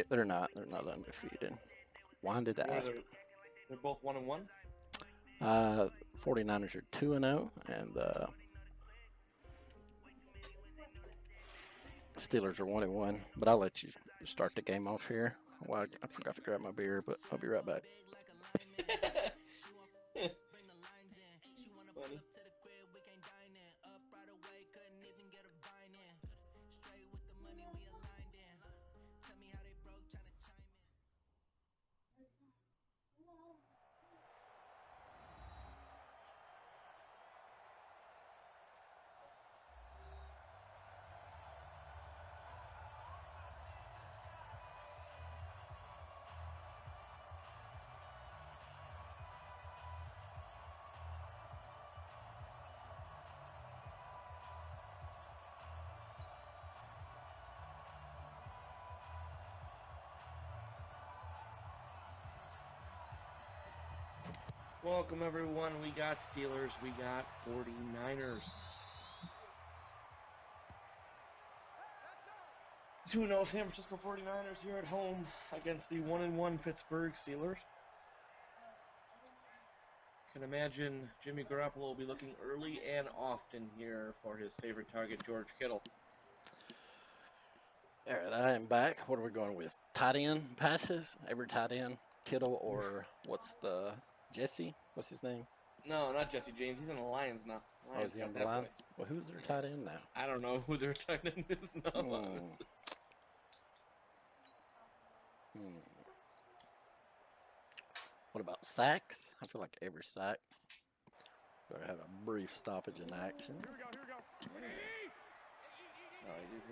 they're not. They're not undefeated. Winded What are after. they're both 1-1. Uh, 49ers are 2-0, and Steelers are 1-1. But I'll let you start the game off here. Well, I forgot to grab my beer, but I'll be right back. Funny. Welcome everyone. We got Steelers. We got 49ers. 2-0 San Francisco 49ers here at home against the 1-1 Pittsburgh Steelers. Can imagine Jimmy Garoppolo will be looking early and often here for his favorite target, George Kittle. All right, I am back. What are we going with? Tight end passes? Every tight end? Kittle or what's the Jesse? What's his name? No, not Jesse James. He's in the Lions now. Oh, Lions is he got on the that boy. Lions? Well, who's their tight end now? I don't know who their tight end is now, honestly. What about sacks? I feel like every sack. Gotta have a brief stoppage in action. Oh, I did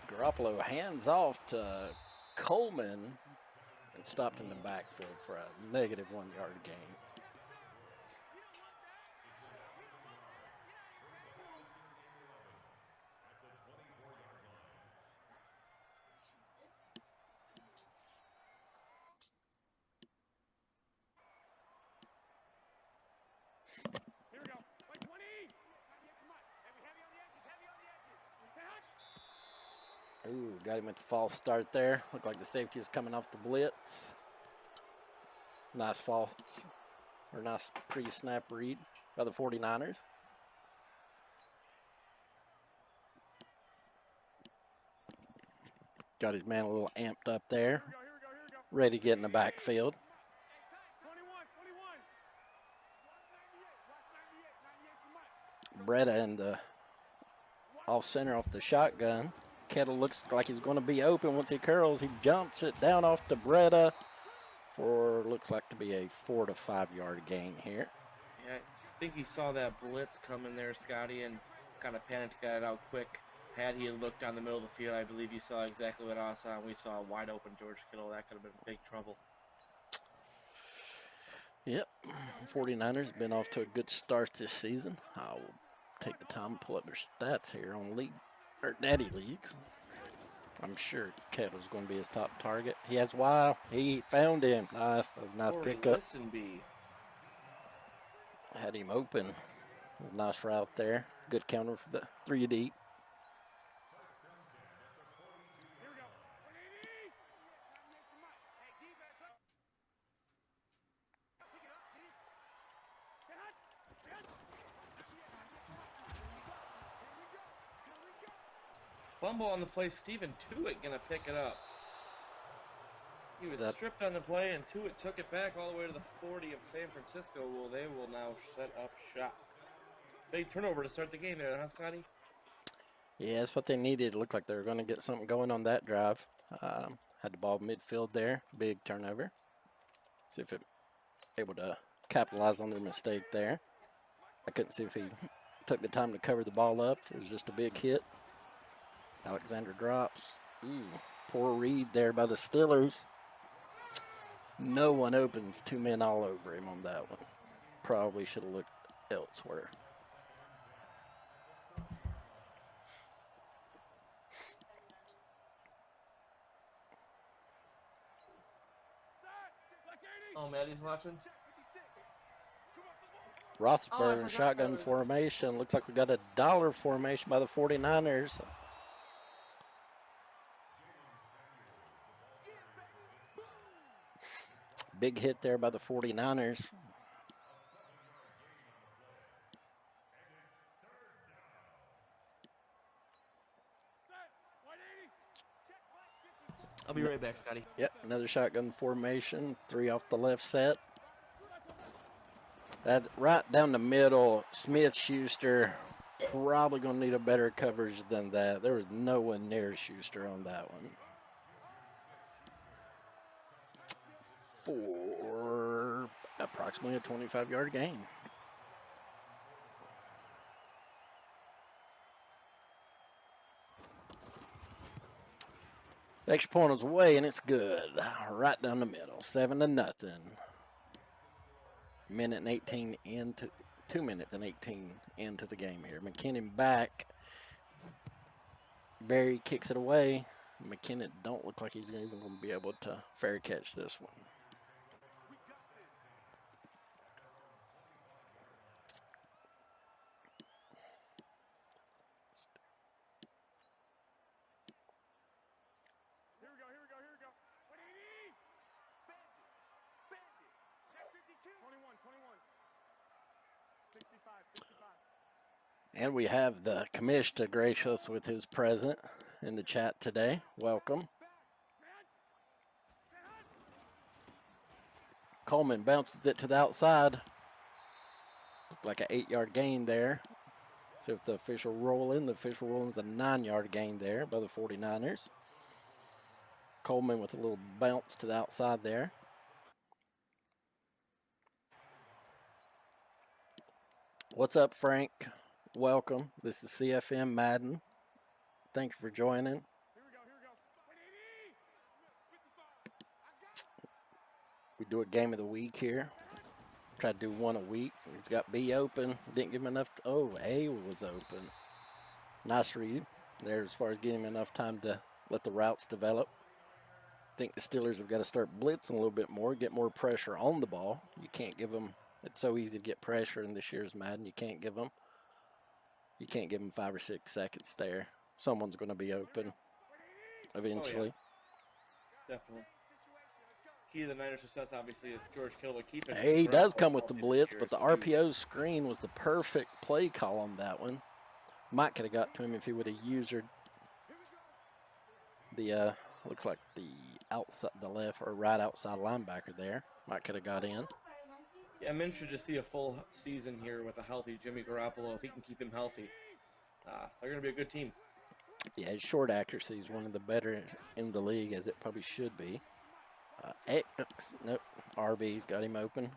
that. Garoppolo hands off to Coleman and stopped in the backfield for a negative 1 yard gain. Ooh, got him at the false start there. Looked like the safety was coming off the blitz. Nice false, or nice pre-snap read by the 49ers. Got his man a little amped up there. Ready to get in the backfield. Breda in the off center off the shotgun. Kettle looks like he's going to be open. Once he curls, he jumps it down off to Breda for looks like to be a 4 to 5 yard gain here. Yeah, I think he saw that blitz coming there, Scotty, and kind of panicked, got it out quick. Had he looked down the middle of the field, I believe you saw exactly what I saw. We saw a wide open George Kittle. That could have been big trouble. Yep, 49ers been off to a good start this season. I'll take the time to pull up their stats here on league or daddy leagues. I'm sure Kettle's going to be his top target. He has wow. He found him. Nice. That was a nice pickup. Listen, B. Had him open. Nice route there. Good counter for the 3 deep. Fumble on the play. Steven Tuitt going to pick it up. He was stripped on the play, and Tuitt took it back all the way to the 40 of San Francisco. Well, they will now set up shop. Big turnover to start the game there, huh, Scotty? Yeah, that's what they needed. It looked like they were going to get something going on that drive. Had the ball midfield there. Big turnover. See if it able to capitalize on their mistake there. I couldn't see if he took the time to cover the ball up. It was just a big hit. Alexander drops. Ooh, poor read there by the Steelers. No one opens. 2 men all over him on that one. Probably should have looked elsewhere. Oh, Maddie's watching. Roethlisberger shotgun formation. Looks like we got a dollar formation by the 49ers. Big hit there by the 49ers. I'll be right back, Scotty. Yep, another shotgun formation. 3 off the left set. That right down the middle, Smith-Schuster probably going to need a better coverage than that. There was no one near Schuster on that one. For approximately a 25-yard gain. The extra point was away, and it's good. Right down the middle, 7-0. Minute and 18 into 2 minutes and 18 into the game here. McKinnon back. Barry kicks it away. McKinnon don't look like he's even going to be able to fair catch this one. Here we go. 21. 65. And we have the commish to grace us with his present in the chat today. Welcome. Coleman bounces it to the outside. Looked like an 8-yard gain there. See if the official roll in. The official roll is a 9-yard gain there by the 49ers. Coleman with a little bounce to the outside there. What's up, Frank? Welcome. This is CFM Madden. Thanks for joining. Here we go. We do a game of the week here. Try to do one a week. He's got B open. Didn't give him enough. Oh, A was open. Nice read there as far as getting him enough time to let the routes develop. I think the Steelers have got to start blitzing a little bit more, get more pressure on the ball. You can't give them. It's so easy to get pressure in this year's Madden. You can't give them 5 or 6 seconds there. Someone's going to be open eventually. Oh, yeah. Definitely. Key to the Niners' success, obviously, is George Kittle keeping. Hey, he does come with the blitz, but the RPO screen was the perfect play call on that one. Mike could have got to him if he would have used the looks like the outside, the left or right outside linebacker there. Mike could have got in. Yeah, I'm interested to see a full season here with a healthy Jimmy Garoppolo. If he can keep him healthy, they're going to be a good team. Yeah, his short accuracy is one of the better in the league, as it probably should be. Nope, RB's got him open.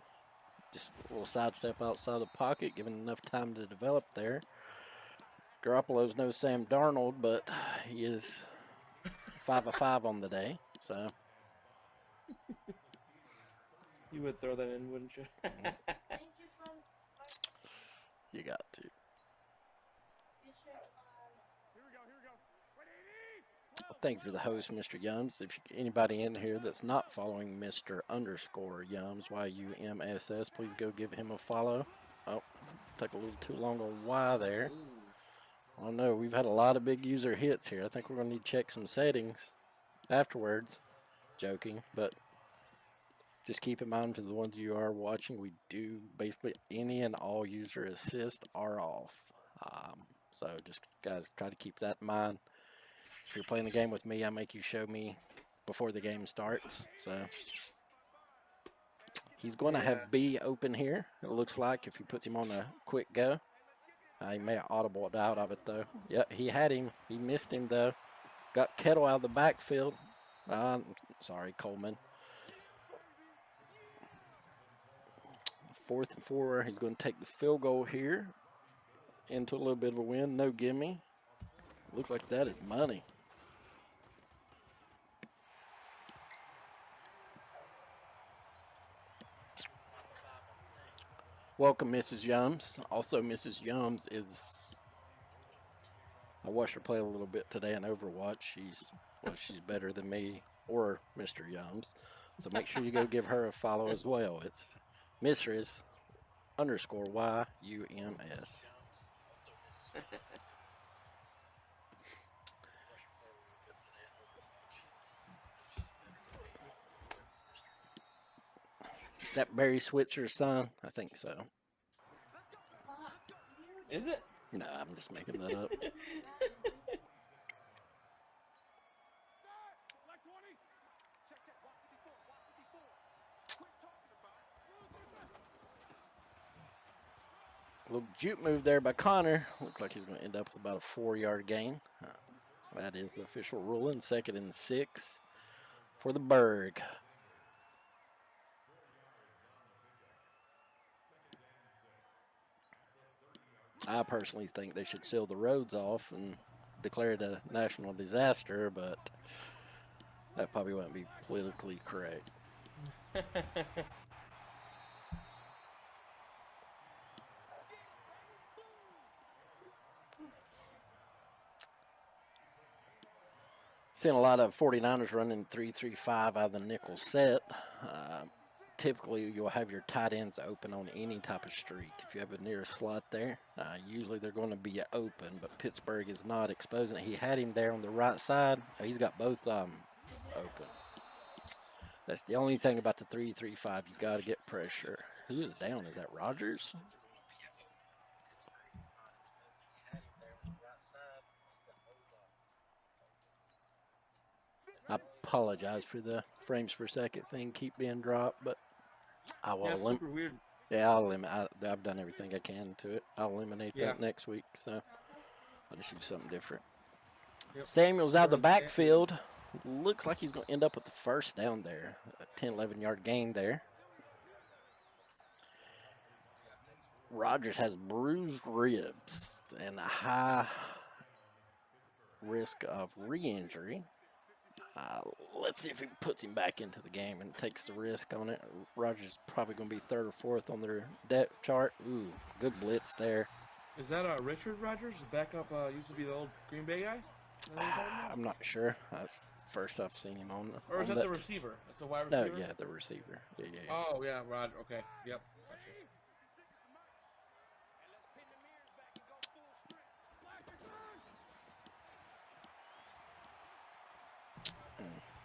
Just a little sidestep outside the pocket, giving enough time to develop there. Garoppolo's no Sam Darnold, but he is 5 of 5 on the day, so. You would throw that in, wouldn't you? You got to. Well, thank you for the host, Mr. Yums. If anybody in here that's not following Mr. _Yums, YUMSS, please go give him a follow. Oh, took a little too long on Y there. I don't know. We've had a lot of big user hits here. I think we're going to need to check some settings afterwards. Joking, but just keep in mind for the ones you are watching, we do basically any and all user assist are off. So just guys try to keep that in mind. If you're playing the game with me, I make you show me before the game starts. So he's going to have B open here. It looks like if he puts him on a quick go. He may have audibled out of it though. Yep, he had him. He missed him though. Got Kettle out of the backfield. Sorry, Coleman. 4th and 4. He's going to take the field goal here into a little bit of a win. No gimme. Looks like that is money. Welcome, Mrs. Yums. Also, Mrs. Yums is. I watched her play a little bit today in Overwatch. She's better than me or Mr. Yums. So make sure you go give her a follow as well. It's Mistress _YUMS. Is that Barry Switzer's son? I think so. Is it? No, I'm just making that up. Black 20. Check, check. Walk 54. Walk 54. Quit talking about it. Little juke move there by Connor. Looks like he's going to end up with about a 4-yard gain. That is the official ruling. 2nd and 6 for the Berg. I personally think they should seal the roads off and declare it a national disaster, but that probably wouldn't be politically correct. Seeing a lot of 49ers running 3-3-5 out of the nickel set. Typically, you'll have your tight ends open on any type of streak. If you have a near slot there, usually they're going to be open, but Pittsburgh is not exposing it. He had him there on the right side. He's got both open. That's the only thing about the 3-3-5. You got to get pressure. Who is down? Is that Rogers? I apologize for the frames per second thing keep being dropped, but I will Yeah, super weird. Yeah, I've done everything I can to it. I'll eliminate that next week, so I'll just use something different. Yep. Samuel's out of the backfield. Looks like he's going to end up with the first down there. A 10, 11-yard gain there. Rogers has bruised ribs and a high risk of re-injury. Let's see if he puts him back into the game and takes the risk on it. Rogers is probably going to be 3rd or 4th on their depth chart. Ooh, good blitz there. Is that Richard Rogers? The backup used to be the old Green Bay guy? I'm not sure. That's first I've seen him on. Or is that the receiver? That's the wide receiver? No, yeah, the receiver. Yeah. Oh, yeah, Rod. Okay, yep. Gotcha.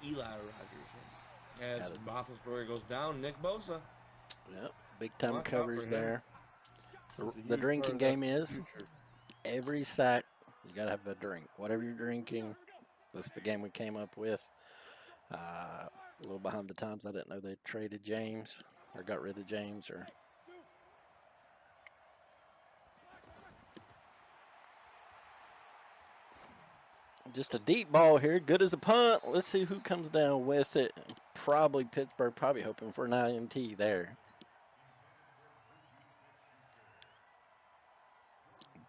Eli Rogers. As Roethlisberger goes down, Nick Bosa. Yep, big time coverage there. The drinking game is every sack, you got to have a drink. Whatever you're drinking, that's the game we came up with. A little behind the times. I didn't know they traded James or got rid of James or. Just a deep ball here, good as a punt. Let's see who comes down with it. Probably Pittsburgh, probably hoping for an INT there.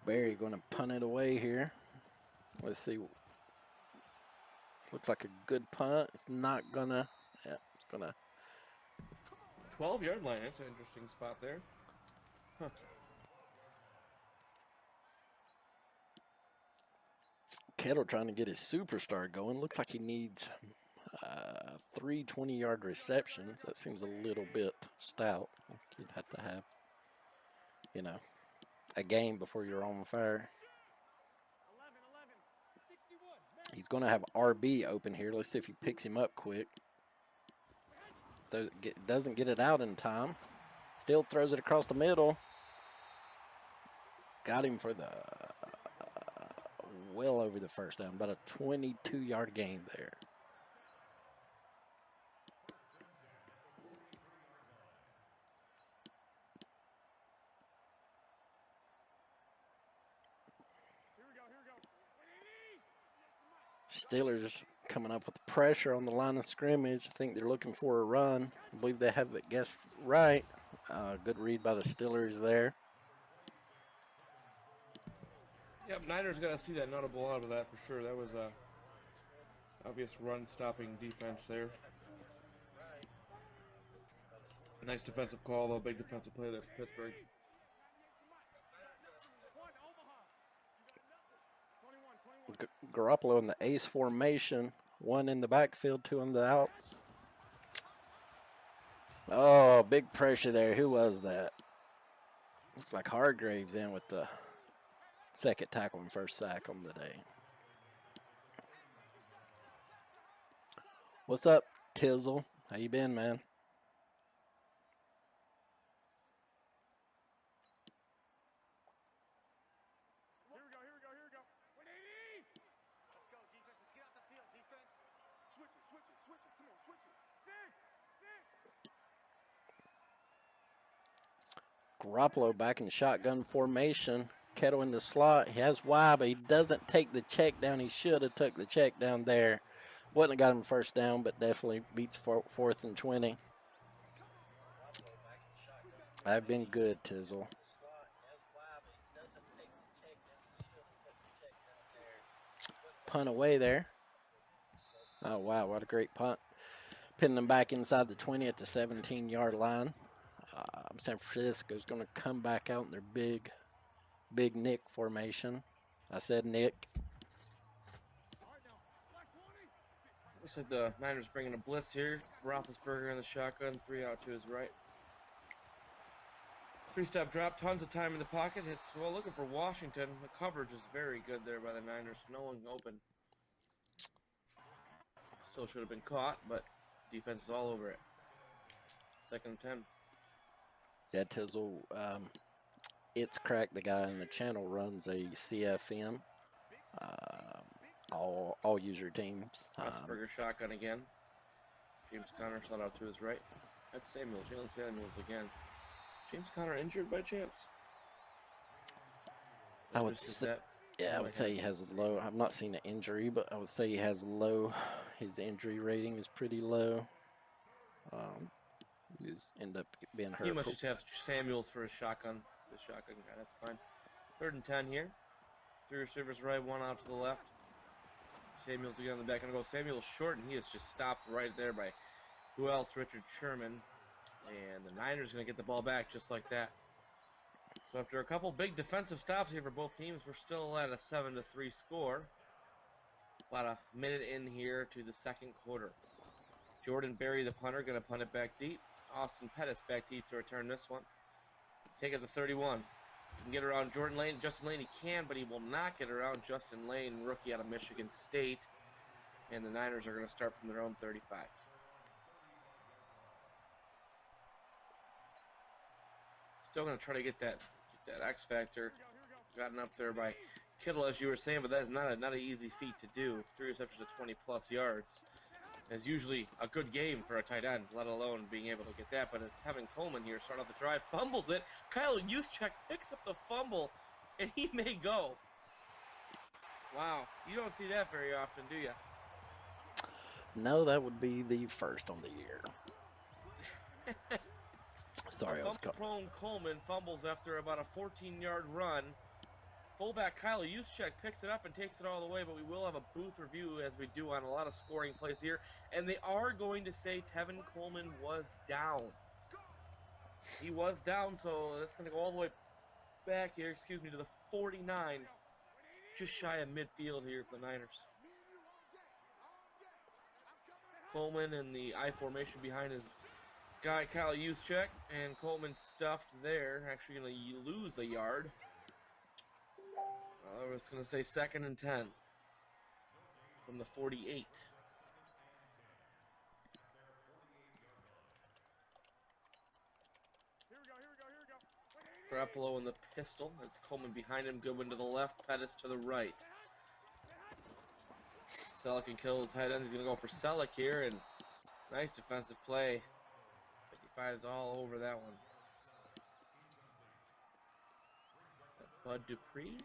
Barry going to punt it away here. Let's see. Looks like a good punt. It's not gonna. Yeah, it's gonna. 12-yard line. That's an interesting spot there. Huh. Kettle trying to get his superstar going. Looks like he needs 3 20-yard receptions. That seems a little bit stout. You'd have to have, a game before you're on fire. He's going to have RB open here. Let's see if he picks him up quick. Doesn't get it out in time. Still throws it across the middle. Got him for the well over the first down. About a 22-yard gain there. Steelers coming up with pressure on the line of scrimmage. I think they're looking for a run. I believe they have it guessed right. Good read by the Steelers there. Yep, Niners got to see that notable out of that for sure. That was a obvious run-stopping defense there. Nice defensive call, though. Big defensive play there for Pittsburgh. Garoppolo in the ace formation. 1 in the backfield, 2 on the outs. Oh, big pressure there. Who was that? Looks like Hargraves in with the second tackle and first sack on the day. What's up, Tizzle? How you been, man? Garoppolo back in shotgun formation. Kettle in the slot. He has Y, but he doesn't take the check down. He should have took the check down there. Wouldn't have got him first down, but definitely beats 4th and 20. I've been good, Tizzle. Punt away there. Oh, wow, what a great punt. Pinning them back inside the 20 at the 17-yard line. San Francisco's going to come back out in their big Nick formation. I said Nick. Looks like the Niners bringing a blitz here. Roethlisberger in the shotgun, 3 out to his right. 3-step drop, tons of time in the pocket. It's, well, looking for Washington. The coverage is very good there by the Niners. No one open. Still should have been caught, but defense is all over it. 2nd and 10. Yeah, Tizzle. It's Crack, the guy in the channel, runs a CFM. All user teams. Roethlisberger shotgun again. James Conner shot out to his right. That's Samuels. Jalen Samuels again. Is James Conner injured by chance? I would say, yeah, I would say he has a low. I've not seen an injury, but I would say he has low. His injury rating is pretty low. He's end up being hurt. He must just have Samuels for his shotgun. The shotgun guy. That's fine. 3rd and 10 here. 3 receivers right, 1 out to the left. Samuels again on the back end goal. Samuels short, and he is just stopped right there by who else? Richard Sherman. And the Niners going to get the ball back just like that. So after a couple big defensive stops here for both teams, we're still at a 7-3 score. About a minute in here to the 2nd quarter. Jordan Berry, the punter, going to punt it back deep. Austin Pettis back deep to return this one. Take it to 31. He can get around Jordan Lane. Justin Lane, he can, but he will not get around Justin Lane, rookie out of Michigan State. And the Niners are going to start from their own 35. Still going to try to get that X factor gotten up there by Kittle, as you were saying, but that is not an easy feat to do. 3 receptions to 20-plus yards. Is usually a good game for a tight end, let alone being able to get that. But as Tevin Coleman here start off the drive, fumbles it. Kyle Juszczyk picks up the fumble, and he may go. Wow, you don't see that very often, do you? No, that would be the first on the year. Sorry, I was caught. Prone Coleman fumbles after about a 14-yard run. Fullback Kyle Juszczyk picks it up and takes it all the way, but we will have a booth review as we do on a lot of scoring plays here. And they are going to say Tevin Coleman was down. He was down, so that's going to go all the way back here, to the 49. Just shy of midfield here for the Niners. Coleman in the I formation behind his guy Kyle Juszczyk, and Coleman stuffed there. Actually going to lose a yard. I was going to say 2nd and 10 from the 48. Garoppolo in the pistol. That's Coleman behind him. Goodwin to the left. Pettis to the right. Selleck can kill the tight end. He's going to go for Selleck here, and nice defensive play. 55 is all over that one. Bud Dupree.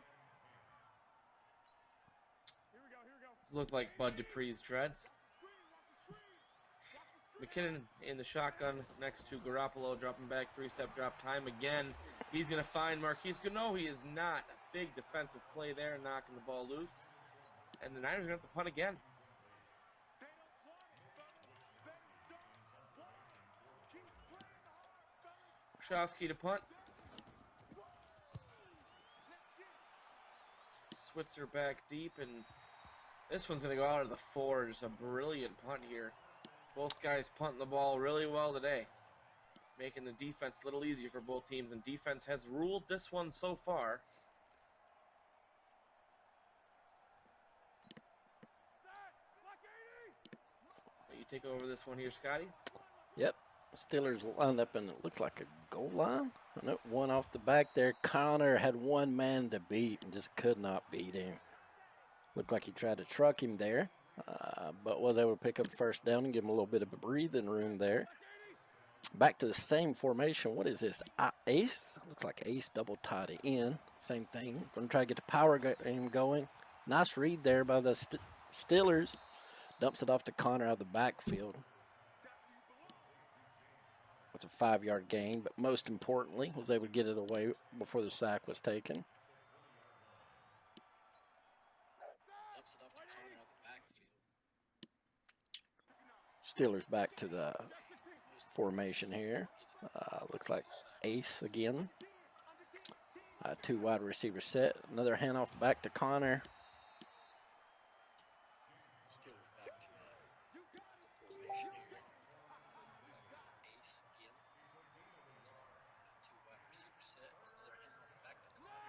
Look like Bud Dupree's dreads. McKinnon in the shotgun next to Garoppolo, dropping back, 3-step drop time again. He's going to find Marquise. No, he is not. A big defensive play there, knocking the ball loose. And the Niners are going to have to punt again. Shosky to punt. Switzer back deep, and this one's going to go out of the 4. Just a brilliant punt here. Both guys punting the ball really well today, making the defense a little easier for both teams, and defense has ruled this one so far. You take over this one here, Scotty. Yep. Steelers lined up, and it looks like a goal line. And one off the back there. Connor had one man to beat and just could not beat him. Looked like he tried to truck him there, but was able to pick up first down and give him a little bit of a breathing room there. Back to the same formation. What is this? Ace? Looks like ace double tied it in. Same thing. Going to try to get the power game going. Nice read there by the Steelers. Dumps it off to Connor out of the backfield. It's a 5-yard gain, but most importantly, was able to get it away before the sack was taken. Dumps it off to Connor out of the backfield. Steelers back to the formation here. Looks like ace again. 2 wide receiver set. Another handoff back to Connor. Steelers back to the formation here. Ace again. 2 wide receiver set. Another handoff back to Connor.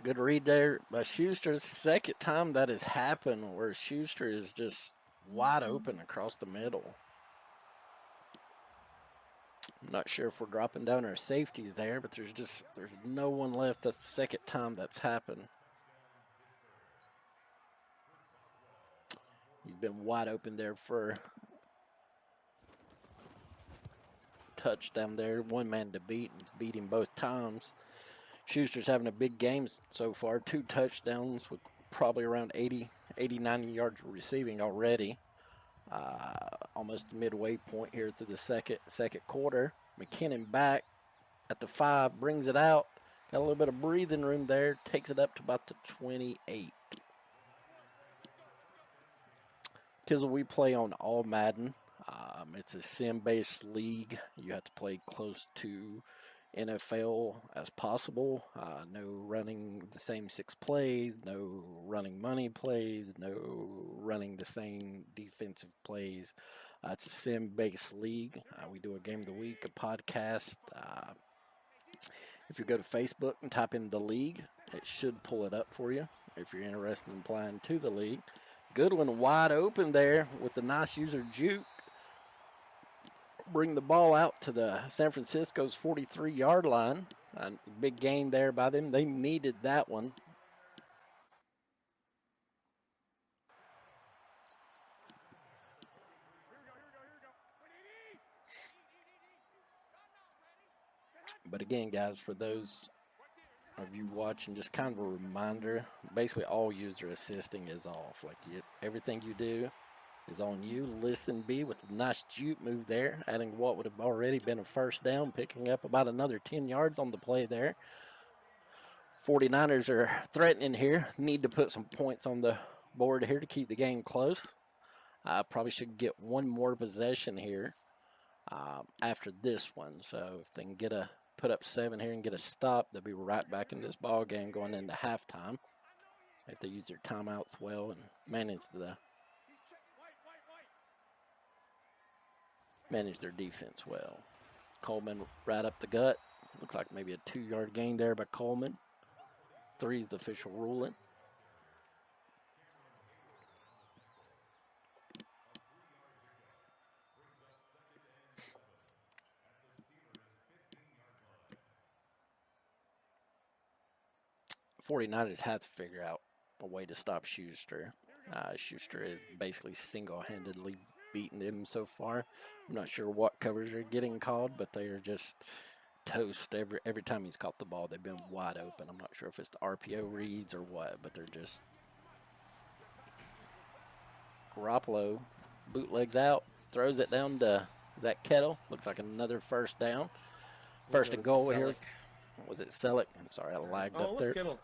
Good read there by Schuster. Second time that has happened where Schuster is just wide open across the middle. I'm not sure if we're dropping down our safeties there, but there's no one left. That's the second time that's happened. He's been wide open there for touchdown there. One man to beat him both times. Schuster's having a big game so far. 2 touchdowns with probably around 80, 90 yards receiving already. Almost midway point here through the second quarter. McKinnon back at the 5, brings it out. Got a little bit of breathing room there. Takes it up to about the 28. Tizzle, we play on all Madden. It's a sim-based league. You have to play close to NFL as possible. No running the same 6 plays, no running money plays, no running the same defensive plays. It's a sim-based league. We do a game of the week, a podcast. If you go to Facebook and type in the league, it should pull it up for you if you're interested in applying to the league. Good one wide open there with the nice user juke. Bring the ball out to the San Francisco's 43-yard line. Big gain there by them. They needed that one. But again, guys, for those of you watching, just kind of a reminder, basically all user assisting is off. Like everything you do is on you. Listen B with a nice juke move there, adding what would have already been a first down, picking up about another 10 yards on the play there. 49ers are threatening here. Need to put some points on the board here to keep the game close. Probably should get one more possession here after this one. So if they can put up 7 here and get a stop, they'll be right back in this ball game going into halftime. If they use their timeouts well and manage their defense well. Coleman right up the gut. Looks like maybe a 2-yard gain there by Coleman. 3 is the official ruling. '49ers have to figure out a way to stop Schuster. Schuster is basically single-handedly beating them so far. I'm not sure what covers are getting called, but they are just toast every time he's caught the ball. They've been wide open. I'm not sure if it's the RPO reads or what, but they're just Garoppolo bootlegs out, throws it down to Zach Kettle. Looks like another first down. First and goal here. Was it Selleck? I'm sorry, I lagged up there. Kittle.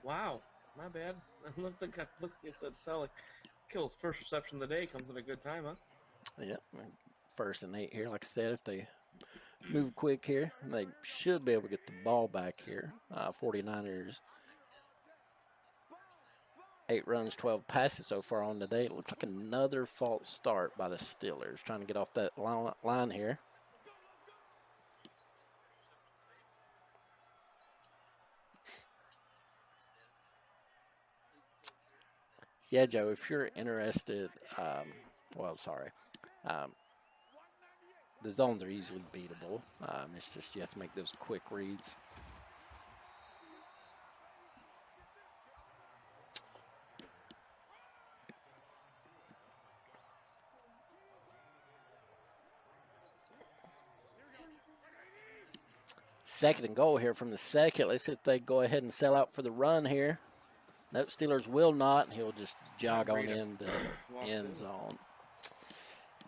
Wow, my bad. I looked like it said Selleck. Kittle's first reception of the day comes at a good time, huh? Yep, 1st and 8 here. Like I said, if they move quick here, they should be able to get the ball back here. 49ers, 8 runs, 12 passes so far on the day. It looks like another false start by the Steelers, trying to get off that line here. Yeah, Joe, if you're interested, the zones are easily beatable. It's just you have to make those quick reads. second and goal here from the second. Let's see if they go ahead and sell out for the run here. Nope, Steelers will not. He'll just jog on in the end zone.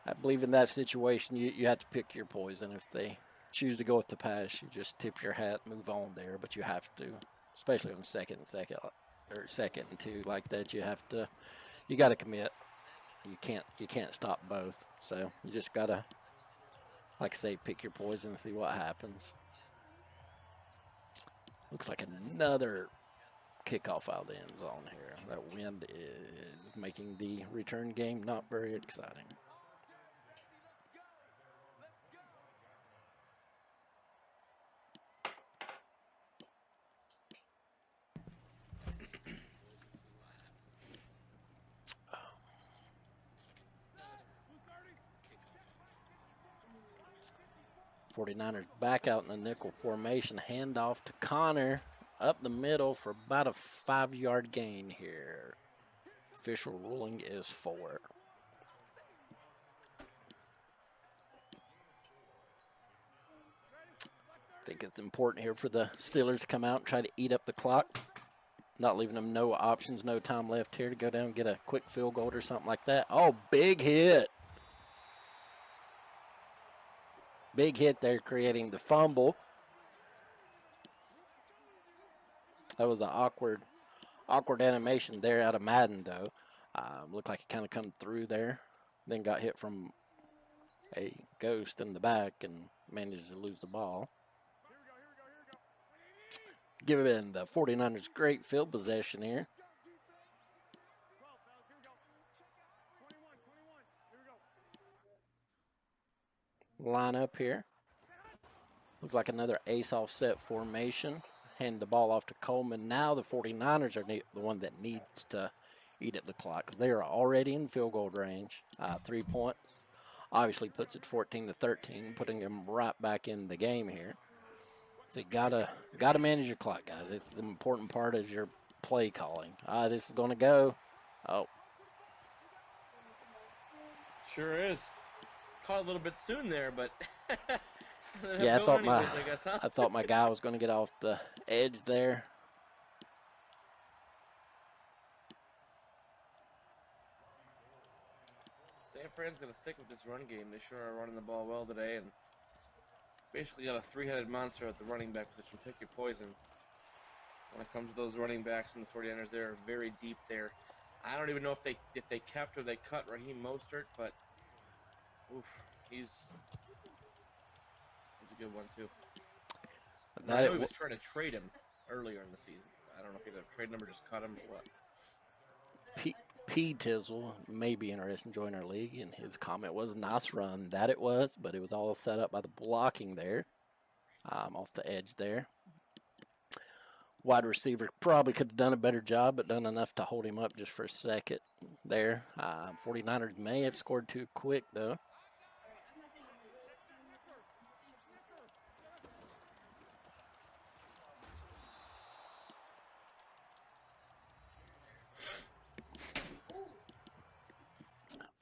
I believe in that situation, you have to pick your poison. If they choose to go with the pass, you just tip your hat, move on there. But you have to, especially on second and two like that, you got to commit. You can't stop both. So you just gotta, like I say, pick your poison and see what happens. Looks like another kickoff out of the end zone here. That wind is making the return game not very exciting. '49ers back out in the nickel formation. Handoff to Connor up the middle for about a 5-yard gain here. Official ruling is 4. I think it's important here for the Steelers to come out and try to eat up the clock. Not leaving them no options, no time left here to go down and get a quick field goal or something like that. Oh, big hit. Big hit there, creating the fumble. That was an awkward animation there out of Madden, though. Looked like it kind of come through there. Then got hit from a ghost in the back and managed to lose the ball. Giving the 49ers great field possession here. Line up here. Looks like another ace offset formation. Hand the ball off to Coleman. Now the 49ers are the one that needs to eat at the clock because they are already in field goal range. 3 points obviously puts it 14-13, putting them right back in the game here. So you gotta manage your clock, guys. This is an important part of your play calling. This is going to go. Oh, Sure is. Caught a little bit soon there, but yeah, I I thought my guy was going to get off the edge there. San Fran's going to stick with this run game. They sure are running the ball well today, and basically got a three-headed monster at the running back position. Pick your poison. When it comes to those running backs and the 49ers, they're very deep there. I don't even know if they kept or they cut Raheem Mostert, but oof, he's a good one too. I know he was trying to trade him earlier in the season. I don't know if he had a trade number, just cut him or what. P. Tizzle may be interested in joining our league, and his comment was, nice run. That it was, but it was all set up by the blocking there. Off the edge there. Wide receiver probably could have done a better job, but done enough to hold him up just for a second there. 49ers may have scored too quick, though.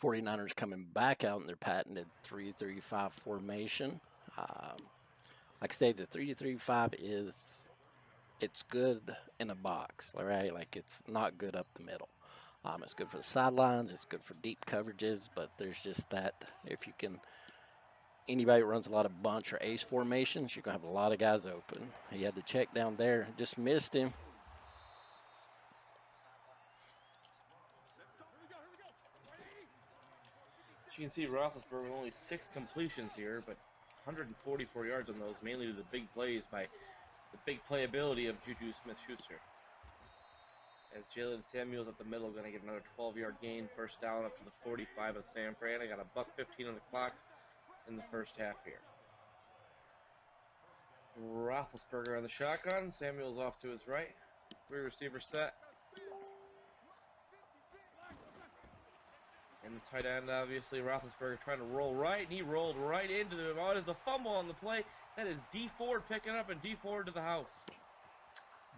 '49ers coming back out in their patented 3-3-5 formation. Like I say, the 3-3-5 it's good in a box, all right? Like, it's not good up the middle. It's good for the sidelines. It's good for deep coverages, but there's just that. If you can, anybody that runs a lot of bunch or ace formations, you're going to have a lot of guys open. He had the check down there, just missed him. As you can see, Roethlisberger with only 6 completions here, but 144 yards on those, mainly to the big plays by the big playability of Juju Smith-Schuster. As Jalen Samuels at the middle, going to get another 12-yard gain, first down up to the 45 of San Fran. I got a $1:15 on the clock in the first half here. Roethlisberger on the shotgun. Samuels off to his right. 3 receivers set. And the tight end, obviously, Roethlisberger trying to roll right, and he rolled right into the. Oh, there's a fumble on the play. That is D Ford picking up, and D Ford to the house.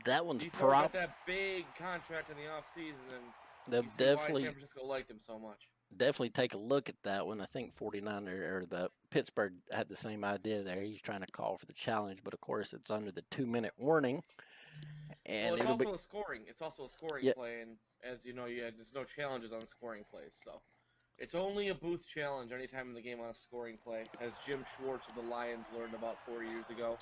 That one's D Ford got that big contract in the offseason, and they'll definitely why San Francisco liked him so much. definitely take a look at that one. I think 49er or the Pittsburgh had the same idea there. He's trying to call for the challenge, but of course it's under the 2-minute warning, Well, and it's it'll be also a scoring. It's also a scoring yeah. play, and as you know, there's no challenges on scoring plays, so it's only a booth challenge anytime in the game on a scoring play, as Jim Schwartz of the Lions learned about 4 years ago.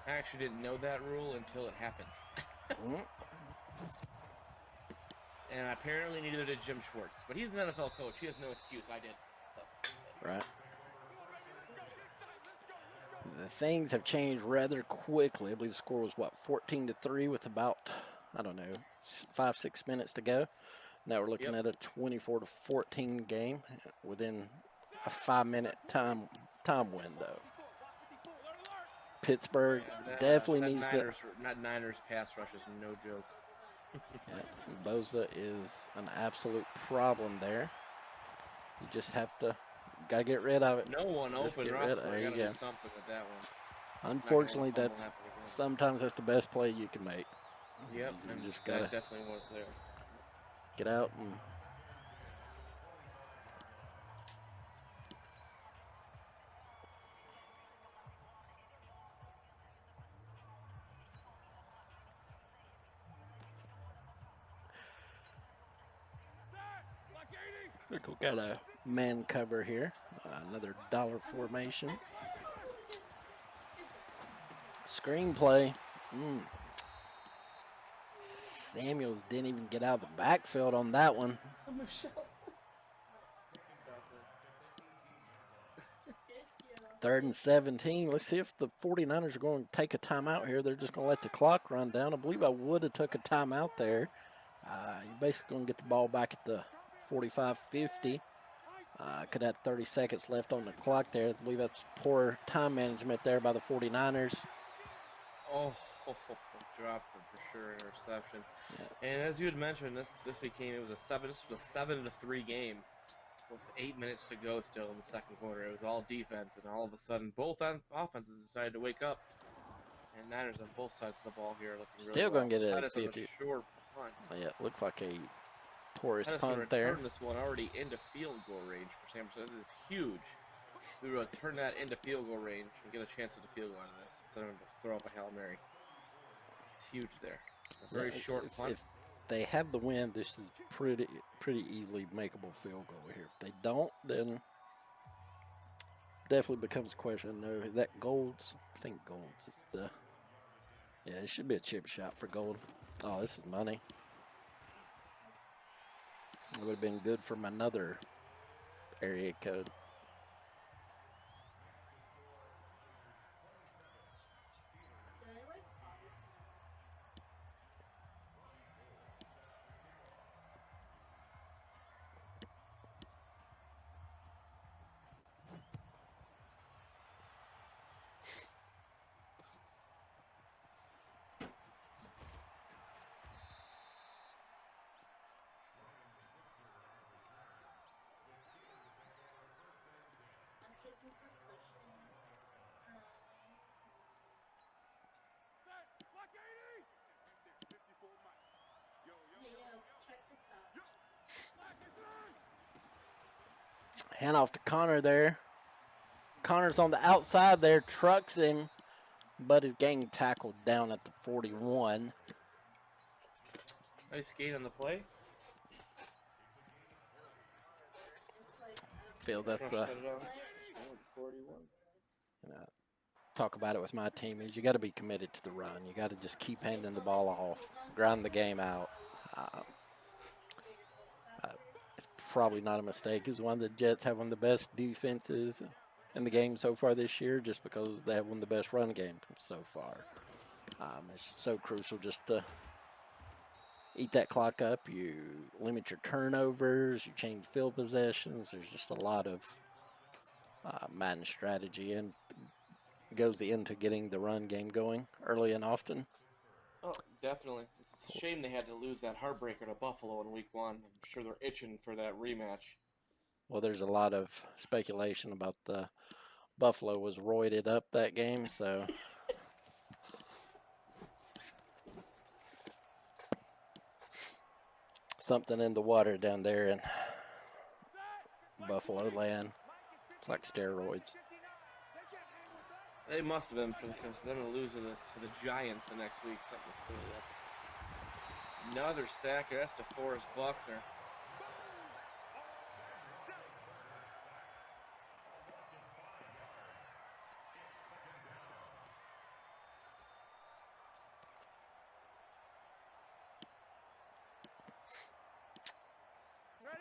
I actually didn't know that rule until it happened. Mm, And apparently neither did Jim Schwartz. But he's an NFL coach. He has no excuse. I did. So. right. The things have changed rather quickly. I believe the score was what 14-3 with about I don't know 5-6 minutes to go. Now we're looking Yep. at a 24-14 game within a 5-minute time window. Pittsburgh Yeah, definitely needs to. Niners pass rush is no joke. Yeah, Bosa is an absolute problem there. You just have to gotta get rid of it. No one Just open, get rid of it. Roethlisberger. There you Got to do go. something with that one. Unfortunately, Not gonna let a fumble that's happen again. sometimes that's the best play you can make. Yep, You and just that gotta definitely was there. get out and. We got a man cover here. Another dollar formation. Screenplay. Samuels didn't even get out of the backfield on that one. Third and 17. Let's see if the 49ers are going to take a timeout here. They're just going to let the clock run down. I believe I would have took a timeout there. You're basically going to get the ball back at the 45-50. Could have 30 seconds left on the clock there. I believe that's poor time management there by the 49ers. Oh, dropped it for sure, interception. Yeah. And as you had mentioned, it was a 7-3 game with 8 minutes to go still in the second quarter. It was all defense, and all of a sudden, both offenses decided to wake up. And Niners on both sides of the ball here looking Still really well. going to get it at 50. A short punt. Yeah, it looks like a porous Madison punt there. Turn this one already into field goal range for San Francisco. This is huge. We will turn that into field goal range and get a chance at the field goal out of this instead of throw up a Hail Mary. It's huge there. A very short punt. If they have the win, this is pretty easily makeable field goal here. If they don't, then definitely becomes a question. No, is that Golds? I think Golds is the. Yeah, it should be a chip shot for Gold. Oh, this is money. It would have been good from another area code. Hand off to Connor there. Connor's on the outside there, trucks him, but is getting tackled down at the 41. Nice skate on the play. Feel that's Set it on. 41. Talk about it with my team is you got to be committed to the run. You got to just keep handing the ball off, grind the game out. It's probably not a mistake. It's one of the Jets have one of the best defenses in the game so far this year, just because they have one of the best run games so far. It's so crucial just to eat that clock up. You limit your turnovers. You change field possessions. There's just a lot of Madden strategy and goes into getting the run game going early and often. Oh, definitely. It's a shame they had to lose that heartbreaker to Buffalo in Week 1. I'm sure they're itching for that rematch. Well, there's a lot of speculation about the Buffalo was roided up that game, so something in the water down there in Buffalo land. It's like steroids. They must have been, because for them to lose to the Giants the next week, something was clearly up. Another sack. That's to Forrest Buckner.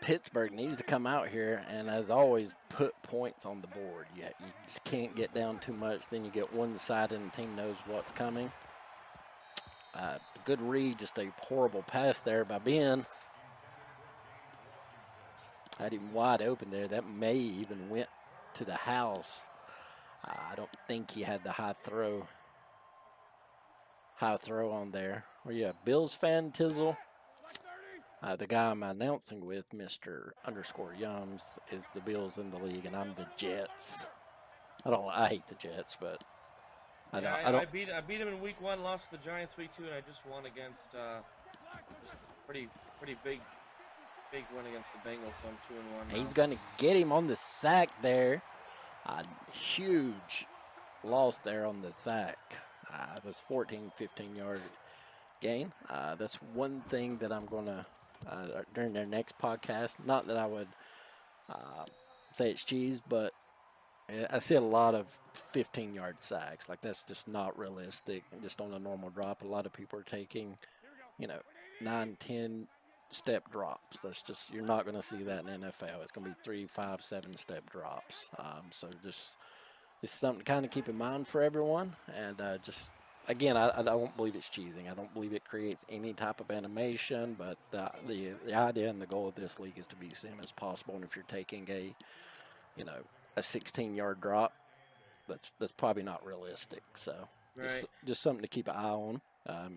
Pittsburgh needs to come out here and, as always, put points on the board. You just can't get down too much. Then you get one side and the team knows what's coming. Good read, just a horrible pass there by Ben. Had him wide open there. That may even went to the house. I don't think he had the high throw on there. Were you a Bills fan, Tizzle? The guy I'm announcing with, Mr. _ Yums, is the Bills in the league, and I'm the Jets. I hate the Jets, but I beat him in Week 1, lost to the Giants Week 2, and I just won against pretty big win against the Bengals. So I'm 2-1 now. He's gonna get him on the sack there. Huge loss there on the sack. That's 14, 15-yard gain. That's one thing that I'm gonna during their next podcast. Not that I would say it's cheese, but I see a lot of 15-yard sacks. Like, that's just not realistic. Just on a normal drop, a lot of people are taking, 9, 10 step drops. That's just, you're not going to see that in NFL. It's going to be 3, 5, 7 step drops. So just, it's something to kind of keep in mind for everyone. And just, again, I don't believe it's cheesing. I don't believe it creates any type of animation. But the idea and the goal of this league is to be same as possible. And if you're taking a 16-yard drop, that's probably not realistic. So just something to keep an eye on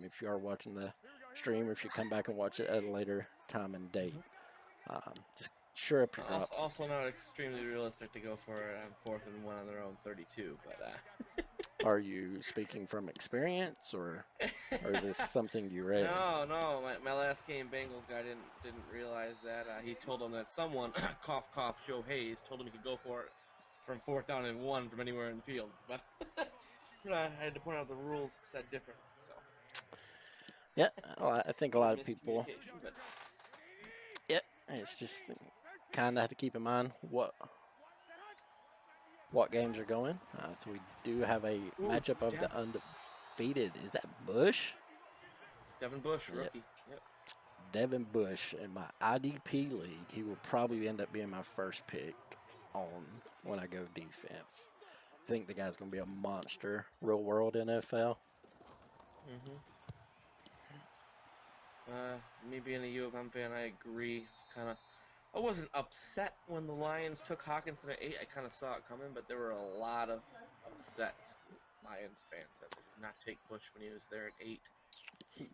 if you are watching the stream, or if you come back and watch it at a later time and date. Just sure up your drop. Also not extremely realistic to go for it on 4th and 1 on their own 32, but Are you speaking from experience, or is this something you read? No. My last game, Bengals guy didn't realize that. He told him that someone, cough cough, Joe Hayes, told him he could go for it from 4th down and 1 from anywhere in the field. But I had to point out the rules said different. So yeah, well, I think a lot of people. Yeah, it's just kind of have to keep in mind what games are going. So we do have a matchup of the undefeated. Is that Bush? Devin Bush, rookie. Yep. Devin Bush in my IDP league. He will probably end up being my first pick on when I go defense. I think the guy's going to be a monster, real world NFL. Me being a U of M fan, I agree. I wasn't upset when the Lions took Hockenson at 8. I kind of saw it coming, but there were a lot of upset Lions fans that did not take Bush when he was there at 8.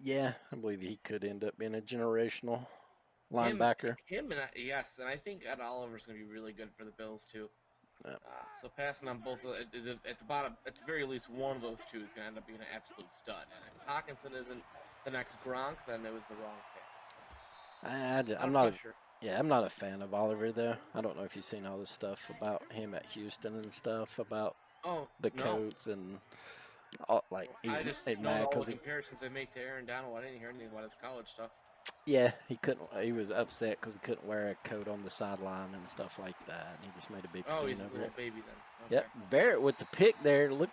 Yeah, I believe he could end up being a generational linebacker. Yes, and I think Ed Oliver's going to be really good for the Bills too. Yeah. So passing on both at the bottom, at the very least, one of those two is going to end up being an absolute stud. And if Hockenson isn't the next Gronk, then it was the wrong pick. I'm not. I'm not a fan of Oliver, though. I don't know if you've seen all this stuff about him at Houston and stuff about the coats and all, like, I just know all the comparisons they make to Aaron Donald. I didn't hear anything about his college stuff. Yeah, he couldn't. He was upset because he couldn't wear a coat on the sideline and stuff like that. And he just made a big scene he's a over little it. baby then. Okay. Yep, Verrett with the pick there. Look,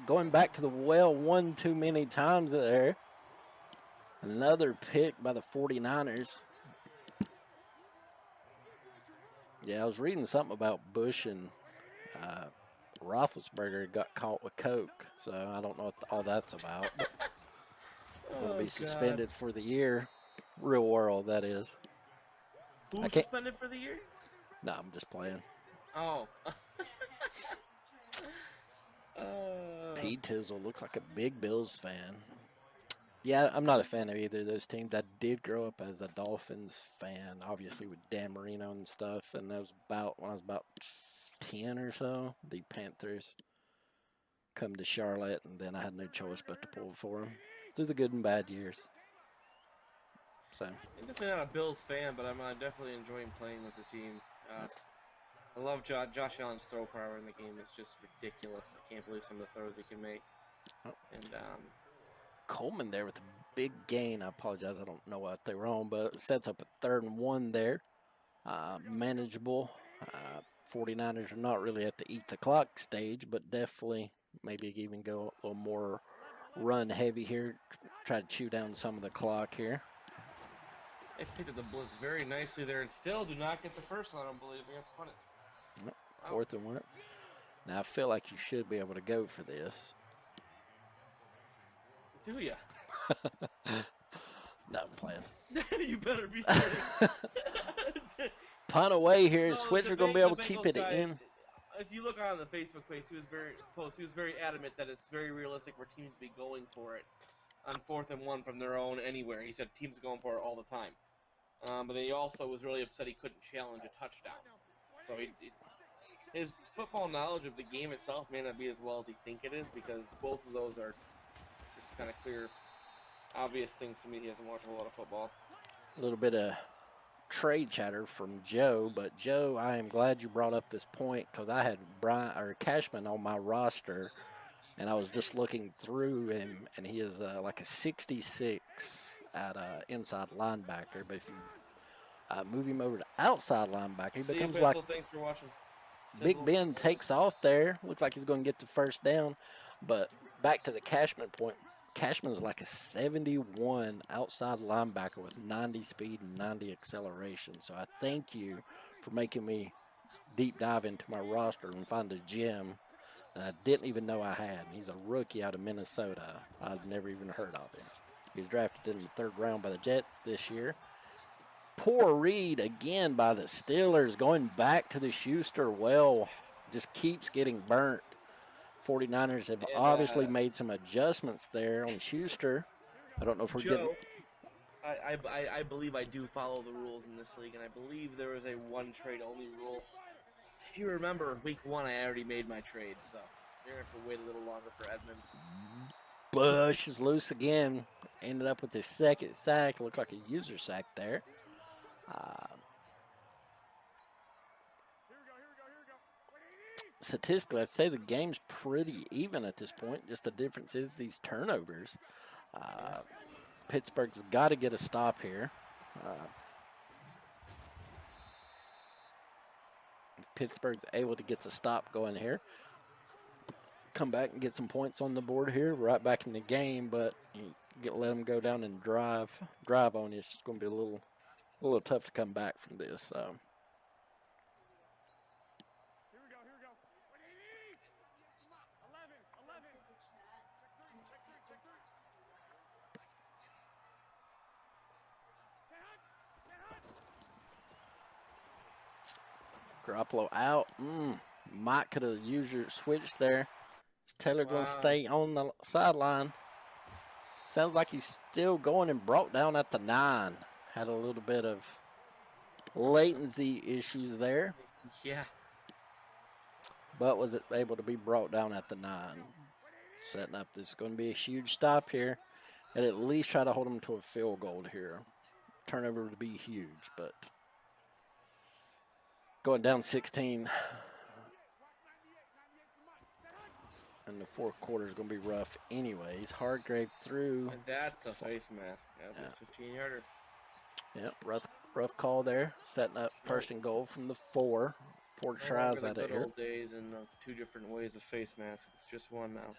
going back to the well one too many times there. Another pick by the 49ers. Yeah, I was reading something about Bush and Roethlisberger got caught with coke, so I don't know what all that's about. But going to be suspended for the year. Real world, that is. Who's suspended for the year? No, I'm just playing. Oh. P. Tizzle looks like a big Bills fan. Yeah, I'm not a fan of either of those teams. I did grow up as a Dolphins fan, obviously with Dan Marino and stuff, and that was about when I was about 10 or so. The Panthers come to Charlotte, and then I had no choice but to pull for them through the good and bad years. So, I'm definitely not a Bills fan, but I'm definitely enjoying playing with the team. I love Josh Allen's throw power in the game. It's just ridiculous. I can't believe some of the throws he can make. oh, And Coleman there with a big gain. I apologize, I don't know what they were on, but it sets up a 3rd and 1 there. Manageable. 49ers are not really at the eat the clock stage, but definitely maybe even go a little more run heavy here. Try to chew down some of the clock here. they picked up the blitz very nicely there and still do not get the first one, I don't believe. We have to punt it. Yep, 4th and 1. Now I feel like you should be able to go for this. Do ya? No, I'm playing. You better be kidding. Punt away here. No, Switch the are going to be the able to keep Bengals it guy, in. if you look on the Facebook page, he was very adamant that it's very realistic for teams to be going for it on 4th and 1 from their own anywhere. He said teams are going for it all the time. But he also was really upset he couldn't challenge a touchdown. So his football knowledge of the game itself may not be as well as he think it is, because both of those are just kind of clear, obvious things to me. He hasn't watched a whole lot of football. A little bit of trade chatter from Joe, but Joe, I am glad you brought up this point because I had Brian or Cashman on my roster, and I was just looking through him, and he is like a 66 at inside linebacker. But if you move him over to outside linebacker, he See you, becomes like Pistol. Thanks for watching. Big Ben takes off there. Looks like he's going to get the first down. But back to the Cashman point. Cashman is like a 71 outside linebacker with 90 speed and 90 acceleration. So I thank you for making me deep dive into my roster and find a gem that I didn't even know I had. And he's a rookie out of Minnesota. I've never even heard of him. He was drafted in the 3rd round by the Jets this year. Poor read again by the Steelers, going back to the Schuster well. Just keeps getting burnt. 49ers have And obviously made some adjustments there on Schuster. I don't know if we're getting. Joe, I believe I do follow the rules in this league, and I believe there is a one trade only rule. If you remember, week 1 I already made my trade, so you're gonna have to wait a little longer for Edmonds. Bush is loose again. Ended up with his 2nd sack. Looked like a user sack there. Statistically, I'd say the game's pretty even at this point. Just the difference is these turnovers. Pittsburgh's got to get a stop here. If Pittsburgh's able to get the stop going here, come back and get some points on the board here, right back in the game. But you let them go down and drive on you. It's just going to be a little tough to come back from this. So. Garoppolo out. Mike could have used your switch there. Is Taylor going to stay on the sideline? Sounds like he's still going and brought down at the 9. Had a little bit of latency issues there. Yeah. But was it able to be brought down at the 9? Setting up. This is going to be a huge stop here. And at least try to hold him to a field goal here. Turnover would be huge, but going down 16. And the 4th quarter is going to be rough anyways. Hargrave through. And that's a face mask. That's a 15-yarder. Yeah, rough call there. Setting up 1st and goal from the 4. 4 tries at it here. Good old days and 2 different ways of face mask. It's just one now.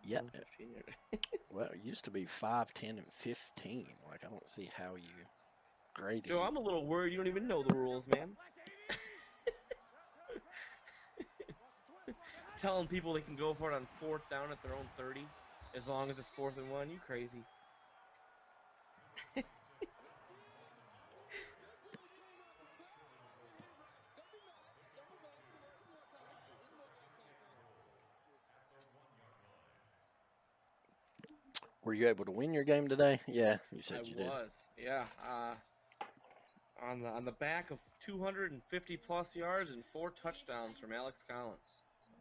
Yeah. Well, it used to be 5, 10, and 15. Like, I don't see how you grade it. Joe, I'm a little worried you don't even know the rules, man. Telling people they can go for it on 4th down at their own 30 as long as it's 4th and 1. You crazy. Were you able to win your game today? Yeah, you said I you did. was, yeah. On the back of 250 plus yards and 4 touchdowns from Alex Collins. So.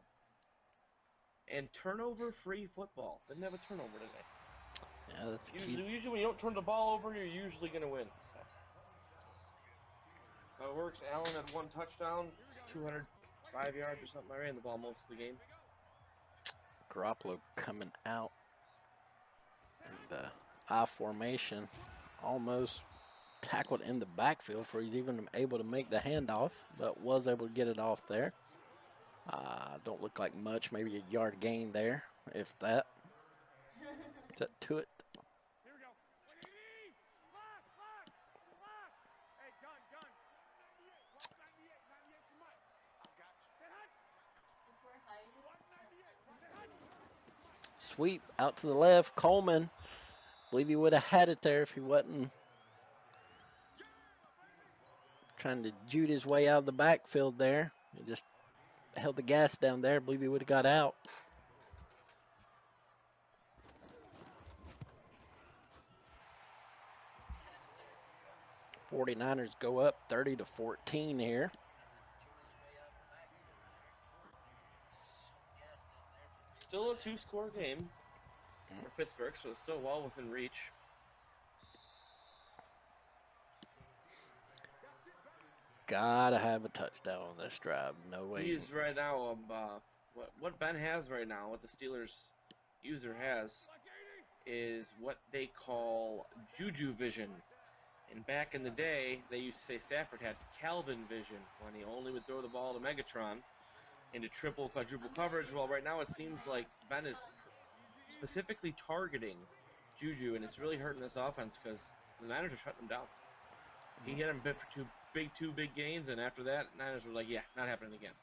And turnover-free football. Didn't have a turnover today. Yeah, that's key. Usually when you don't turn the ball over, you're usually going to win. So that's how it works. Allen had 1 touchdown, 205 yards or something. I ran the ball most of the game. Garoppolo coming out in the I formation, almost tackled in the backfield before he's even able to make the handoff, but was able to get it off there. Don't look like much, maybe a yard gain there, if that. Set to it. Here we go. Lock, lock, lock. Hey, gun, gun. 198, 198 for Mike. I got you. Say hi. 198. Sweep out to the left. Coleman. Believe he would have had it there if he wasn't trying to jude his way out of the backfield there. He just held the gas down there. Believe he would have got out. '49ers go up 30-14 here. Still a 2-score game for Pittsburgh, so it's still well within reach. Gotta have a touchdown on this drive. No way. He's right now, what Ben has right now, what the Steelers user has, is what they call Juju vision. And back in the day, they used to say Stafford had Calvin vision when he only would throw the ball to Megatron into triple, quadruple coverage. Well, right now it seems like Ben is specifically targeting Juju, and it's really hurting this offense because the Niners are shutting him down. He hit him for two big gains, and after that, Niners were like, yeah, not happening again.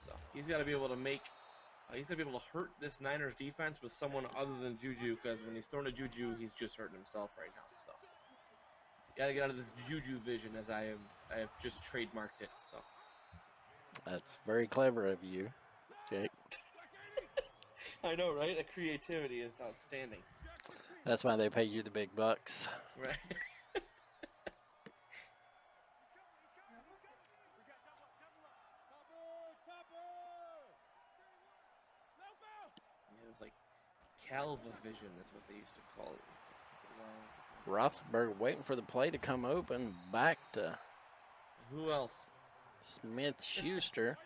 So he's got to be able to he's got to be able to hurt this Niners defense with someone other than Juju, because when he's throwing to Juju, he's just hurting himself right now. So got to get out of this Juju vision, as I have just trademarked it. So That's very clever of you, Jake. I know, right? The creativity is outstanding. That's why they pay you the big bucks. Right. It was like Calva vision, that's what they used to call it. Roethlisberger waiting for the play to come open. Back to Who else? Smith-Schuster.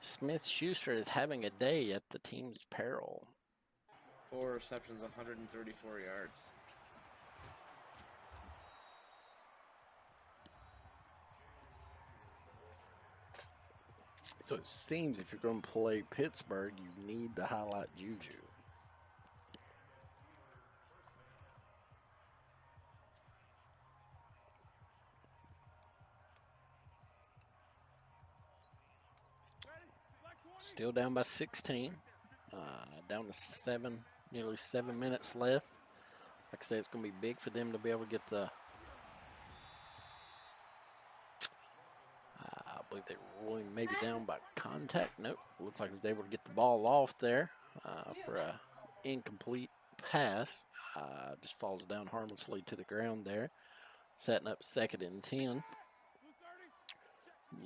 Smith-Schuster is having a day at the team's peril. 4 receptions, 134 yards. So it seems if you're going to play Pittsburgh, you need to highlight Juju. Still down by 16. Down to nearly 7 minutes left. Like I said, it's going to be big for them to be able to get the. I believe they were rolling maybe down by contact. Nope. Looks like he was able to get the ball off there for a incomplete pass. Just falls down harmlessly to the ground there. Setting up 2nd and 10.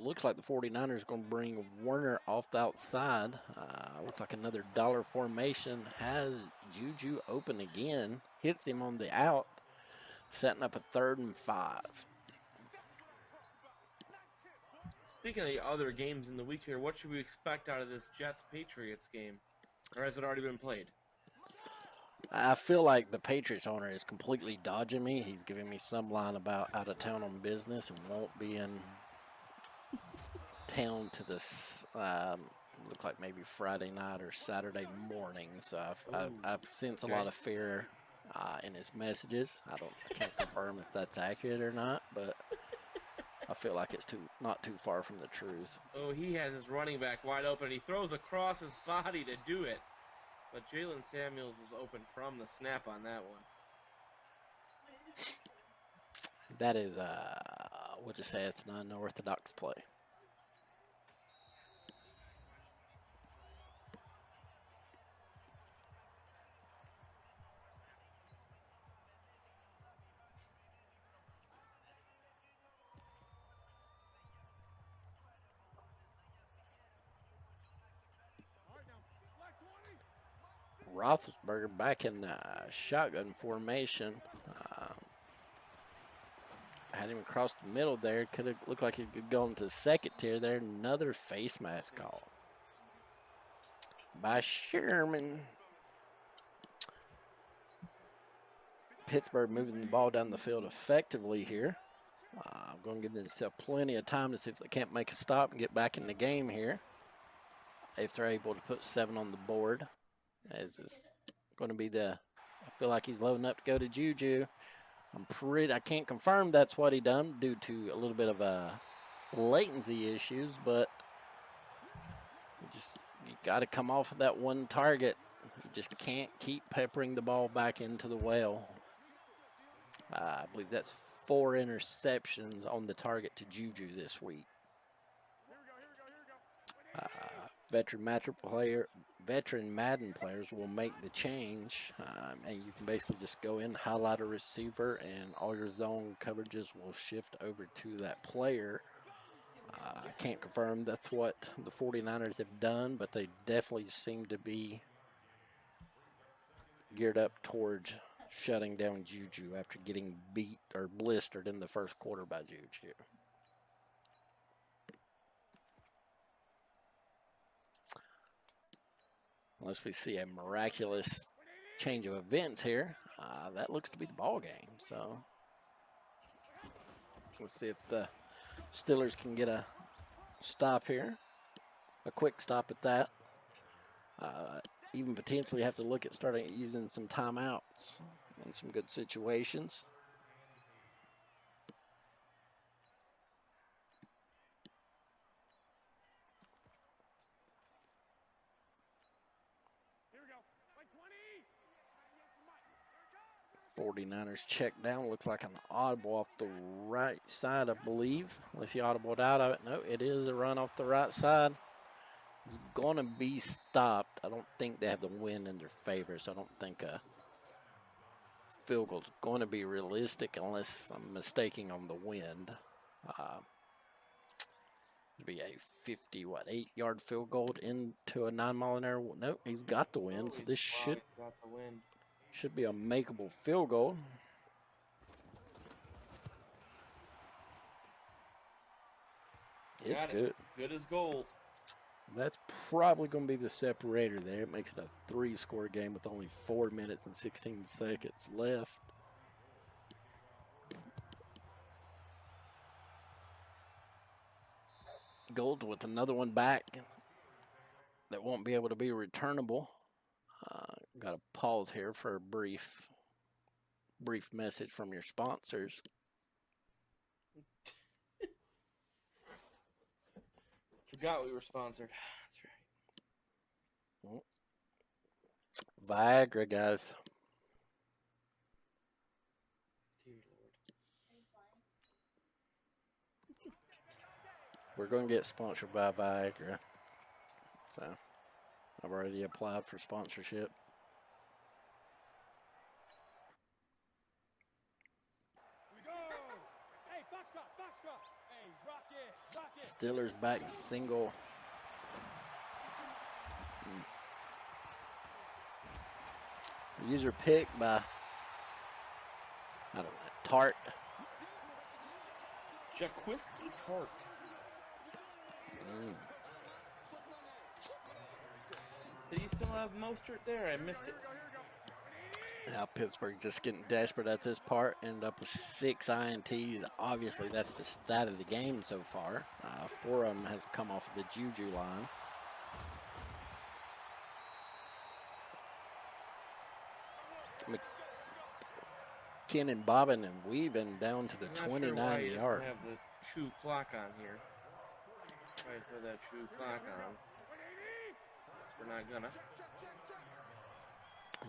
Looks like the 49ers are going to bring Warner off the outside. Looks like another dollar formation. Has Juju open again. Hits him on the out. Setting up a 3rd and 5. Speaking of the other games in the week here, what should we expect out of this Jets-Patriots game? Or has it already been played? I feel like the Patriots owner is completely dodging me. He's giving me some line about out of town on business and won't be in town to this look like maybe Friday night or Saturday morning. So I've sensed a lot of fear in his messages. I can't confirm if that's accurate or not, but I feel like it's not too far from the truth. Oh, he has his running back wide open. He throws across his body to do it, but Jalen Samuels was open from the snap on that one. That is, we'll just say it's an unorthodox play. Roethlisberger back in shotgun formation. Had him across the middle there. Could have looked like he could go into the second tier there. Another face mask call by Sherman. Pittsburgh moving the ball down the field effectively here. I'm going to give themselves plenty of time to see if they can't make a stop and get back in the game here. If they're able to put 7 on the board. As is going to be I feel like he's loading up to go to Juju. I can't confirm that's what he done due to a little bit of latency issues, but you got to come off of that one target. You just can't keep peppering the ball back into the well. I believe that's 4 interceptions on the target to Juju this week. Veteran Madden players will make the change, and you can basically just go in, highlight a receiver, and all your zone coverages will shift over to that player. I can't confirm that's what the 49ers have done, but they definitely seem to be geared up towards shutting down Juju after getting beat or blistered in the first quarter by Juju. Unless we see a miraculous change of events here, that looks to be the ball game. So let's see if the Steelers can get a stop here, a quick stop at that. Even potentially have to look at starting using some timeouts in some good situations. Here we go. Like 20. 49ers check down. Looks like an audible off the right side, I believe. Unless he audibled out of it. No, it is a run off the right side. He's going to be stopped. I don't think they have the wind in their favor, so I don't think a field goal is going to be realistic unless I'm mistaking on the wind. It'd be a 8-yard field goal into a 9-mile-an-hour. Nope, he's got the wind, so this should be a makeable field goal. It's good. Good as gold. That's probably going to be the separator there. It makes it a 3-score game with only 4 minutes and 16 seconds left. Gold with another one back that won't be able to be returnable. Got to pause here for a brief message from your sponsors. Forgot we were sponsored. That's right. Viagra, guys. Dear Lord. We're going to get sponsored by Viagra. So I've already applied for sponsorship. Steelers back single. User pick by, I don't know, Tart. Jaquiski Tart. Did he still have Mostert there? I missed it. Now Pittsburgh just getting desperate at this part. Ended up with 6 INTs. Obviously, that's the stat of the game so far. 4 of them has come off of the Juju line. McKinnon bobbing and weaving down to the 29-yard. I have the true clock on here. Try to throw that true clock on. Guess we're not gonna.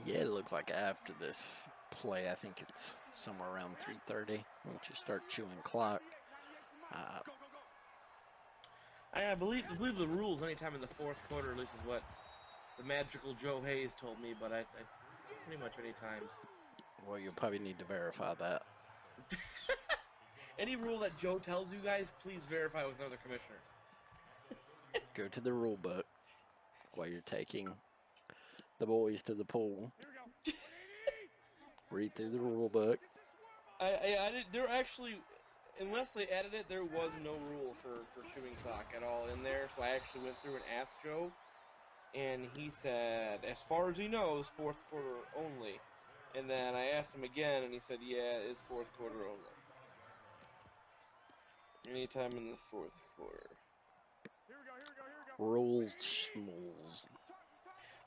Yeah, it looked like after this play, I think it's somewhere around 3:30 once you start chewing clock. I believe the rules anytime in the fourth quarter, at least is what the magical Joe Hayes told me, but I pretty much any time. Well, you'll probably need to verify that. Any rule that Joe tells you guys, please verify with another commissioner. Go to the rule book while you're taking the boys to the pool. Here we go. 180. Read through the rule book. I did. There actually, unless they added it, there was no rule for shooting clock at all in there. So I actually went through and asked Joe, and he said, as far as he knows, fourth quarter only. And then I asked him again, and he said, yeah, it is fourth quarter only. Anytime in the fourth quarter. Here we go. Here we go. Here we go. Rules schmools.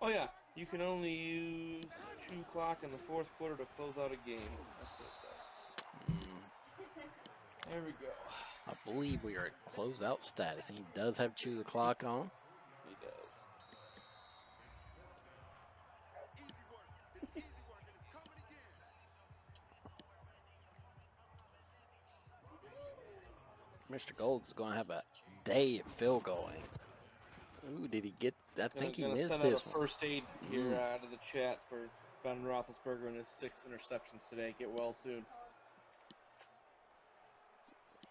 Oh yeah, you can only use shoe clock in the fourth quarter to close out a game. That's what it says. There we go. I believe we are at closeout status. He does have chew the clock on. He does. Mr. Gold's going to have a day at field goaling. Ooh, did he get? I think he missed send this out a one. first aid here out of the chat for Ben Roethlisberger and his 6 interceptions today. Get well soon.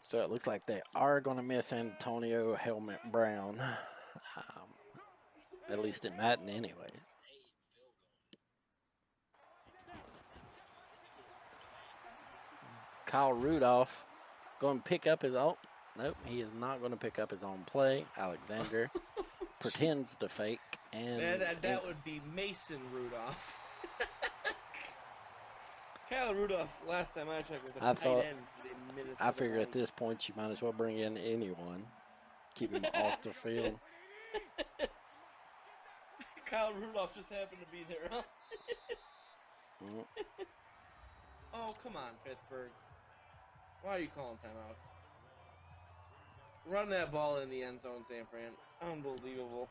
So it looks like they are going to miss Antonio Helmet Brown. At least in Madden anyways. Kyle Rudolph going to pick up his own. Nope, he is not going to pick up his own play. Alexander pretends to fake. And that would be Mason Rudolph. Kyle Rudolph, last time I checked, was a tight end for the Minnesota I figure at Vikings. this point you might as well bring in anyone. Keep him off the field. Kyle Rudolph just happened to be there, huh? Oh, come on, Pittsburgh. Why are you calling timeouts? Run that ball in the end zone, San Fran. Unbelievable.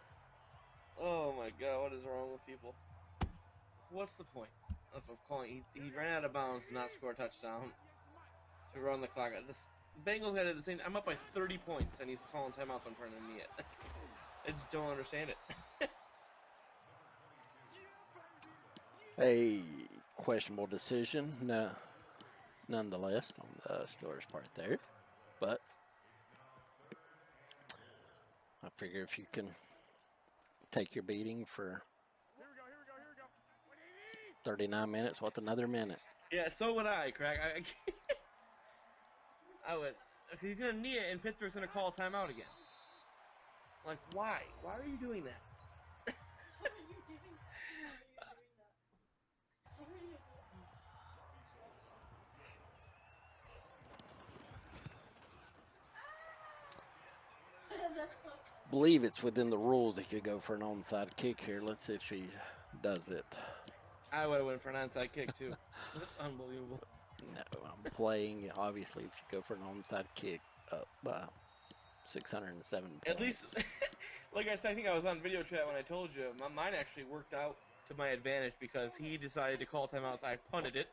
Oh my God, what is wrong with people? What's the point of calling? He ran out of bounds to not score a touchdown. To run the clock. The Bengals had the same. I'm up by 30 points, and he's calling timeouts in front of me. I just don't understand it. A questionable decision, no, nonetheless, on the Steelers' part there. But I figure if you can take your beating for Here we go. 39 minutes, what's another minute? Yeah, so would I, Craig. I would. Because he's going to knee it, and Pittsburgh's going to call a timeout again. Like, why? Why are you doing that? Believe it's within the rules he could go for an onside kick here. Let's see if he does it. I would have went for an onside kick, too. That's unbelievable. No, I'm playing. Obviously, if you go for an onside kick up by 607 points. At least, like I think I was on video chat when I told you, mine actually worked out to my advantage because he decided to call timeouts. I punted it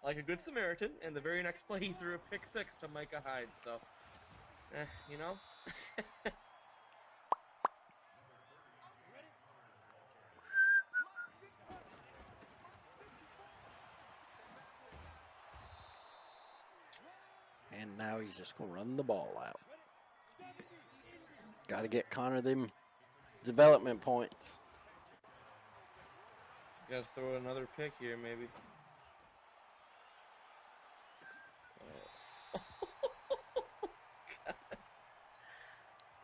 like a good Samaritan, and the very next play he threw a pick 6 to Micah Hyde. So, you know. And now he's just going to run the ball out. Got to get Connor them development points. Got to throw another pick here, maybe.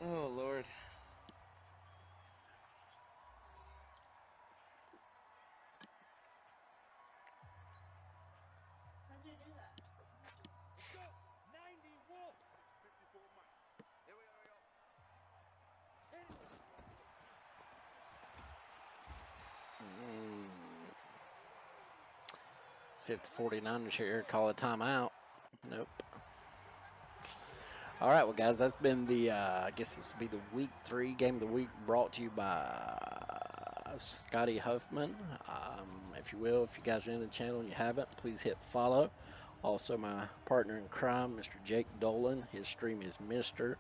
Oh, Lord. How'd you do that? 90 Wolf. 54 Mike. Here we go. See if the 49ers here call a timeout. Nope. All right, well, guys, that's been the, I guess this will be the Week 3 Game of the Week brought to you by Scotty Huffman. If you will, if you guys are in the channel and you haven't, please hit follow. Also, my partner in crime, Mr. Jake Dolan. His stream is Mr_Yums,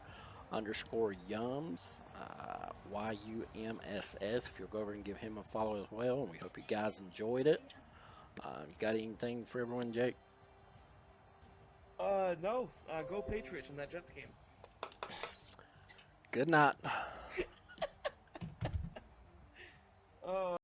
YUMSS. If you'll go over and give him a follow as well, and we hope you guys enjoyed it. You got anything for everyone, Jake? No. Go Patriots in that Jets game. Good night.